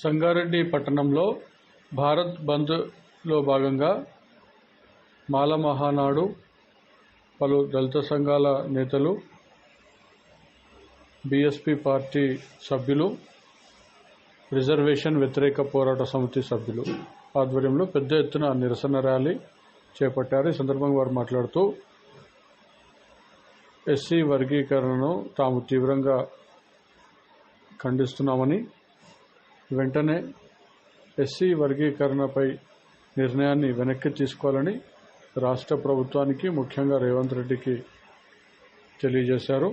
సంగారెడ్డి పట్టణంలో భారత్ బంద్లో భాగంగా మాల మహానాడు, పలు దళిత సంఘాల నేతలు, బీఎస్పీ పార్టీ సభ్యులు, రిజర్వేషన్ వ్యతిరేక పోరాట సమితి సభ్యులు ఆధ్వర్యంలో పెద్ద ఎత్తున నిరసన ర్యాలీ చేపట్టారు. ఈ సందర్భంగా వారు మాట్లాడుతూ ఎస్సీ వర్గీకరణను తాము తీవ్రంగా ఖండిస్తున్నామని, వెంటనే ఎస్సీ వర్గీకరణపై నిర్ణయాన్ని వెనక్కి తీసుకోవాలని రాష్ట్ర ప్రభుత్వానికి, ముఖ్యంగా రేవంత్ రెడ్డికి తెలియజేశారు.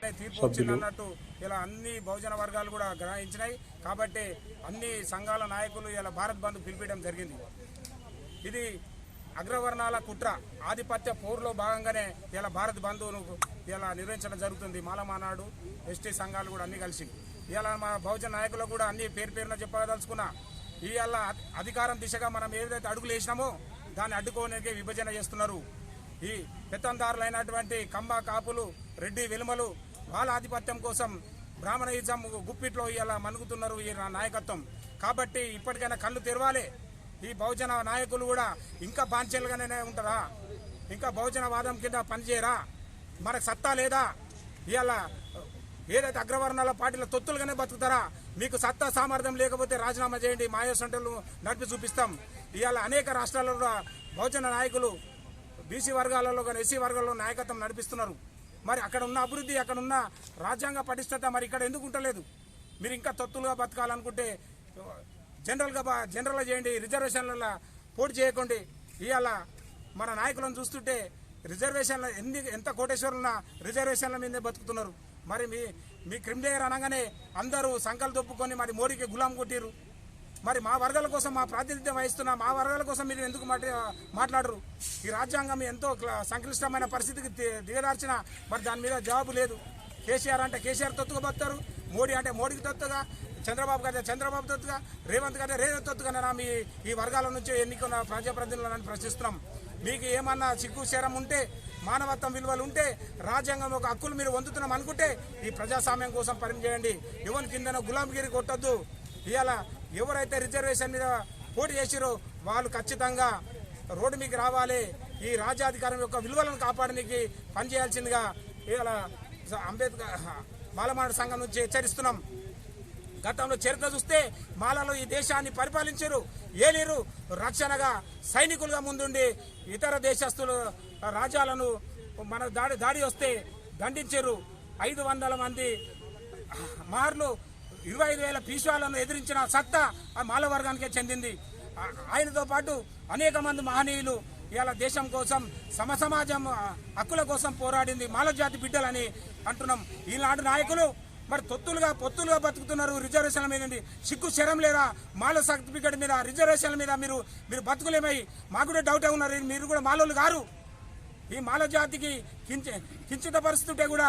అన్నట్టు ఇలా అన్ని బహుజన వర్గాలు కూడా గ్రహించినాయి కాబట్టి అన్ని సంఘాల నాయకులు ఇలా భారత్ బంద్ పిలిపించడం జరిగింది. ఇది అగ్రవర్ణాల కుట్ర, ఆధిపత్య పోరులో భాగంగానే ఇలా భారత్ బంద్ను ఇలా నిర్వహించడం జరుగుతుంది. మాలమానాడు, ఎస్టీ సంఘాలు కూడా అన్ని కలిసి ఇలా మా బహుజన నాయకులు కూడా అన్ని పేరున చెప్పదలుచుకున్నా. ఇవాళ అధికారం దిశగా మనం ఏదైతే అడుగులు వేసినామో దాన్ని అడ్డుకోవడానికి విభజన చేస్తున్నారు. ఈ పెత్తందారులైనటువంటి కమ్మ, కాపులు, రెడ్డి, వెలుమలు వాళ్ళ ఆధిపత్యం కోసం బ్రాహ్మణయిజం గుప్పిట్లో ఇలా మనుగుతున్నారు ఈ నాయకత్వం. కాబట్టి ఇప్పటికైనా కళ్ళు తెరవాలి. ఈ బహుజన నాయకులు కూడా ఇంకా బాంఛలుగానే ఉంటారా? ఇంకా బహుజన వాదం కింద పనిచేయరా? మనకు సత్తా లేదా? ఇవాళ ఏదైతే అగ్రవర్ణాల పార్టీల తొత్తులుగానే బతుకుతారా? మీకు సత్తా సామర్థ్యం లేకపోతే రాజీనామా చేయండి, మాయా సెంటర్లు నడిపి చూపిస్తాం. ఇవాళ అనేక రాష్ట్రాలలో బహుజన నాయకులు బీసీ వర్గాలలో కానీ ఎస్సీ వర్గాల్లో నాయకత్వం నడిపిస్తున్నారు. మరి అక్కడ ఉన్న అభివృద్ధి, అక్కడ ఉన్న రాజ్యాంగ పటిష్టత మరి ఇక్కడ ఎందుకు ఉంటలేదు? మీరు ఇంకా తొత్తులుగా బతకాలనుకుంటే జనరల్గా చేయండి, రిజర్వేషన్ల పోటీ చేయకండి. ఇవాళ మన నాయకులను చూస్తుంటే రిజర్వేషన్ల ఎంత కోటేశ్వరులున్నా రిజర్వేషన్ల మీదే బతుకుతున్నారు. మరి మీ క్రిమిలేయర్ అనగానే అందరూ సంకలు దొప్పుకొని మరి మోడీకి గులాం కొట్టిరు. మరి మా వర్గాల కోసం, మా ప్రాతినిధ్యం వహిస్తున్న మా వర్గాల కోసం మీరు ఎందుకు మాట్లాడరు? ఈ రాజ్యాంగం ఎంతో సంక్లిష్టమైన పరిస్థితికి దిగదార్చిన మరి దాని మీద జవాబు లేదు. కేసీఆర్ అంటే కేసీఆర్ తొత్తుగా బతారు, మోడీ అంటే మోడీకి తొత్తుగా, చంద్రబాబు గారు చంద్రబాబు తొత్తుగా, రేవంత్ గారు రేవంత్ తొత్తుగా మీ ఈ వర్గాల నుంచి ఎన్నికన్న ప్రజాప్రతినిధులను ప్రశ్నిస్తున్నాం. మీకు ఏమన్నా సిగ్గు శరం ఉంటే, మానవత్వం విలువలు ఉంటే, రాజ్యాంగం ఒక హక్కులు మీరు పొందుతున్నాం అనుకుంటే ఈ ప్రజాస్వామ్యం కోసం పనిచేయండి. ఎవరి కిందనో గులాంగిరి కొట్టొద్దు. ఇవాళ ఎవరైతే రిజర్వేషన్ మీద పోటీ చేసిరో వాళ్ళు ఖచ్చితంగా రోడ్డు మీకు రావాలి. ఈ రాజ్యాధికారం యొక్క విలువలను కాపాడడానికి పనిచేయాల్సిందిగా ఇవాళ అంబేద్కర్ మాలమాడ సంఘం నుంచి హెచ్చరిస్తున్నాం. గతంలో చరిత్ర చూస్తే మాలలో ఈ దేశాన్ని పరిపాలించారు, ఏలేరు, రక్షణగా సైనికులుగా ముందుండి ఇతర దేశస్తులు రాజ్యాలను మన దాడి వస్తే దండించారు. 500 మంది మహర్లు, 25,000 పీష్వాలను ఎదిరించిన సత్తా ఆ మాల వర్గానికే చెందింది. ఆయనతో పాటు అనేక మంది మహనీయులు ఇలా దేశం కోసం, సమాజం హక్కుల కోసం పోరాడింది మాల జాతి బిడ్డలని అంటున్నాం. ఈనాడు నాయకులు మరి పొత్తులుగా బతుకుతున్నారు. రిజర్వేషన్ల మీద సిగ్గు శరం లేదా? మాల సర్టిఫికేట్ మీద, రిజర్వేషన్ల మీద మీరు బతుకులేమై మాకు కూడా డౌటే ఉన్నారు. మీరు కూడా మాలోళ్ళు గారు. ఈ మాల జాతికి కించిత పరిస్థితుంటే కూడా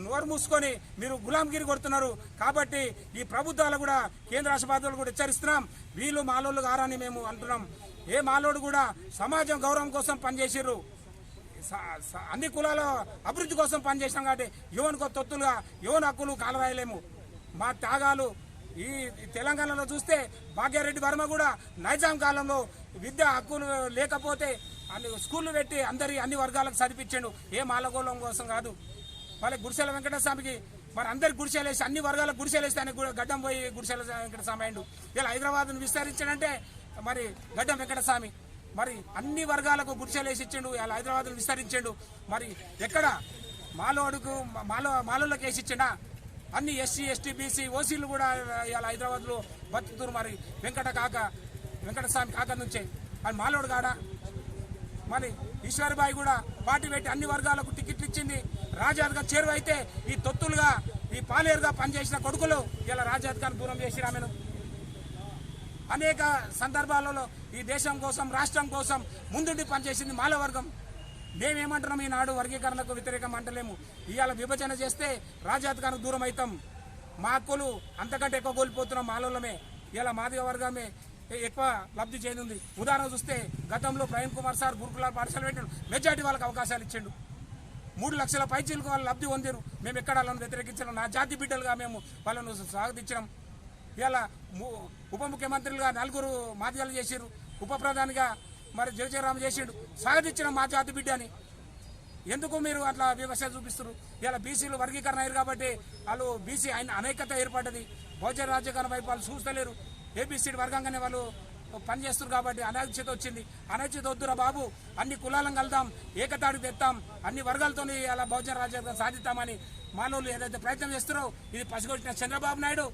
నోరు మూసుకొని మీరు గులాంగిరి కొడుతున్నారు. కాబట్టి ఈ ప్రభుత్వాలు కూడా, కేంద్ర రాష్ట్ర ప్రభుత్వాలు కూడా హెచ్చరిస్తున్నాం, వీళ్ళు మాలోళ్ళు గారని మేము అంటున్నాం. ఏ మాలోడు కూడా సమాజం గౌరవం కోసం పనిచేసారు, అన్ని కులాల అభివృద్ధి కోసం పనిచేసినాం. కాబట్టి యువనుకో తొత్తులుగా యువన హక్కులు కాలవేయలేము. మా త్యాగాలు ఈ తెలంగాణలో చూస్తే భాగ్యారెడ్డి వర్మ కూడా నైజాం కాలంలో విద్యా హక్కులు లేకపోతే స్కూళ్ళు పెట్టి అన్ని వర్గాలకు చదివించాడు. ఏ మాలగోళం కోసం కాదు. వాళ్ళకి గుడిసెల వెంకటస్వామికి మరి అందరికి గుడిసెలేసి, అన్ని వర్గాలకు గుడిసెలేస్తే ఆయన గడ్డం పోయి గుడిసెల వెంకటస్వామి అయ్యిండు. ఇలా హైదరాబాద్ను విస్తరించాడంటే మరి గడ్డం వెంకటస్వామి మరి అన్ని వర్గాలకు గుడిసెలేసి ఇచ్చిండు. ఇలా హైదరాబాద్ను విస్తరించాడు. మరి ఎక్కడ మాలోళ్ళకి వేసి ఇచ్చిండా? అన్ని ఎస్సీ, ఎస్టీ, బీసీ, ఓసీలు కూడా ఇలా హైదరాబాద్లో బతుకుతున్నారు. మరి వెంకటస్వామి కాక నుంచే అది మాలోడు కాడా? మరి ఈశ్వర్బాయి కూడా పార్టీ పెట్టి అన్ని వర్గాలకు టికెట్లు ఇచ్చింది. రాజాధికారి చేరువైతే ఈ తొత్తులుగా, ఈ పాలేరుగా పనిచేసిన కొడుకులు ఇలా రాజాధికారిని దూరం చేసి ఆమెను అనేక సందర్భాలలో ఈ దేశం కోసం, రాష్ట్రం కోసం ముందుండి పనిచేసింది మాల వర్గం. మేమేమంటున్నాం? ఈనాడు వర్గీకరణకు వ్యతిరేకం అంటలేము. ఇవాళ విభజన చేస్తే రాజ్యాధికారం దూరం అవుతాం. మా హక్కులు అంతకంటే ఎక్కువ కోల్పోతున్నాం. మాలోళ్ళమే ఇలా మాదిగ వర్గమే ఎక్కువ లబ్ధి చెందింది. ఉదాహరణ చూస్తే గతంలో ప్రవీణ్ కుమార్ సార్ గురుకుల పాఠశాల పెట్టాడు, మెజార్టీ వాళ్ళకి అవకాశాలు ఇచ్చిండు. 3 లక్షల పైచీలకు వాళ్ళు లబ్ధి పొందారు. మేము ఎక్కడ వాళ్ళని వ్యతిరేకించడం, నా జాతి బిడ్డలుగా మేము వాళ్ళను స్వాగతించడం. ఇవాళ ఉప ముఖ్యమంత్రులుగా 4 మాధ్యాలు చేసిర్రు, ఉప ప్రధానిగా మరి జగజీరామ్ చేసిండు. స్వాగతించిన మా జాతి బిడ్డ అని ఎందుకు మీరు అట్లా వివక్ష చూపిస్తారు? ఇలా బీసీలు వర్గీకరణ అయ్యారు కాబట్టి వాళ్ళు బీసీ అనేకత ఏర్పడ్డది. బహుజన రాజ్యాంగం వైపు వాళ్ళు చూస్తలేరు. ఏబీసీ వర్గంగానే వాళ్ళు పనిచేస్తారు కాబట్టి అనైక్యత వచ్చింది. అనైక్యత వద్దురా బాబు, అన్ని కులాలను కలుద్దాం, ఏకతాడికి తెస్తాం, అన్ని వర్గాలతో అలా బహుజన రాజ్యాంగం సాధిస్తామని మానవులు ఏదైతే ప్రయత్నం చేస్తారో ఇది పసిగొట్టిన చంద్రబాబు నాయుడు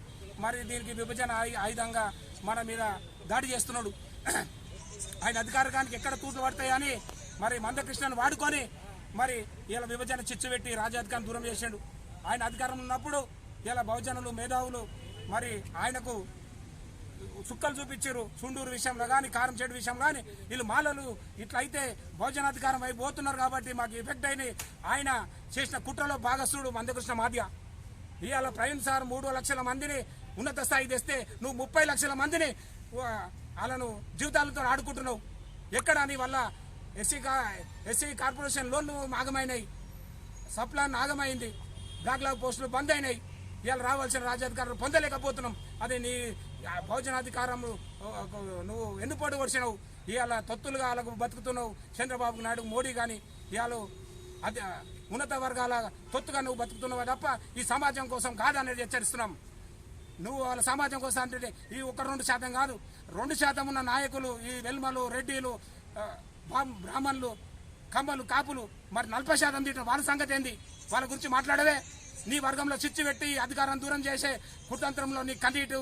మరి దీనికి విభజన ఆయుధంగా మన మీద దాడి చేస్తున్నాడు. ఆయన అధికారానికి ఎక్కడ తూట్లు పడతాయని మరి మందకృష్ణను వాడుకొని మరి ఇలా విభజన చిచ్చు పెట్టి రాజ్యాధికారం దూరం చేశాడు. ఆయన అధికారం ఉన్నప్పుడు ఇలా బహుజనులు మేధావులు మరి ఆయనకు చుక్కలు చూపించారు. చుండూరు విషయంలో కానీ కారం చెడు విషయంలో కానీ వీళ్ళు మాలలు ఇట్లయితే బహుజనాధికారం వైపు పోతున్నారు కాబట్టి మాకు ఎఫెక్ట్ అయిన ఆయన చేసిన కుట్రలో భాగస్థుడు మందకృష్ణ మాదిగ. ఇవాళ ప్రవీణ్ సార్ 3 లక్షల మందిని ఉన్నత స్థాయి తెస్తే నువ్వు 30 లక్షల మందిని వాళ్ళను జీవితాలతో ఆడుకుంటున్నావు. ఎక్కడ నీ వల్ల ఎస్సీ కార్పొరేషన్ లోన్లు ఆగమైనాయి, సప్లాన్ ఆగమైంది, బ్యాక్లాగ్ పోస్టులు బంద్ అయినాయి. ఇవాళ రావాల్సిన రాజ్యాధికారులు పొందలేకపోతున్నాం. అది నీ బహుజనాధికారం నువ్వు ఎన్నుపోటు వచ్చినావు. ఇవాళ తొత్తులుగా వాళ్ళకు బతుకుతున్నావు. చంద్రబాబు నాయుడు మోడీ కానీ ఇవాళ అది ఉన్నత వర్గాల తొత్తుగా నువ్వు బతుకుతున్నావు తప్ప ఈ సమాజం కోసం కాదనేది హెచ్చరిస్తున్నాం. నువ్వు వాళ్ళ సమాజం కోసం అంటే ఈ 1-2% కాదు, 2% ఉన్న నాయకులు ఈ వెల్మలు, రెడ్డిలు, బ్రాహ్మణులు, కమ్మలు, కాపులు మరి 40% తింటారు. వాళ్ళ సంగతి ఏంది? వాళ్ళ గురించి మాట్లాడవే. నీ వర్గంలో చిచ్చు పెట్టి అధికారం దూరం చేసే కుతంత్రంలో నీ కన్నీటు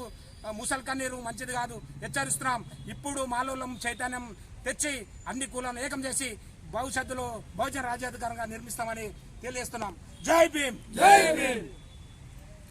ముసలి కన్నీరు మంచిది కాదు, హెచ్చరిస్తున్నాం. ఇప్పుడు మాలోలం చైతన్యం తెచ్చి అన్ని కులాలను ఏకం చేసి భవిష్యత్తులో బహుజన రాజ్యాధికారంగా నిర్మిస్తామని తెలియజేస్తున్నాం. జై భీమ్, జై భీమ్.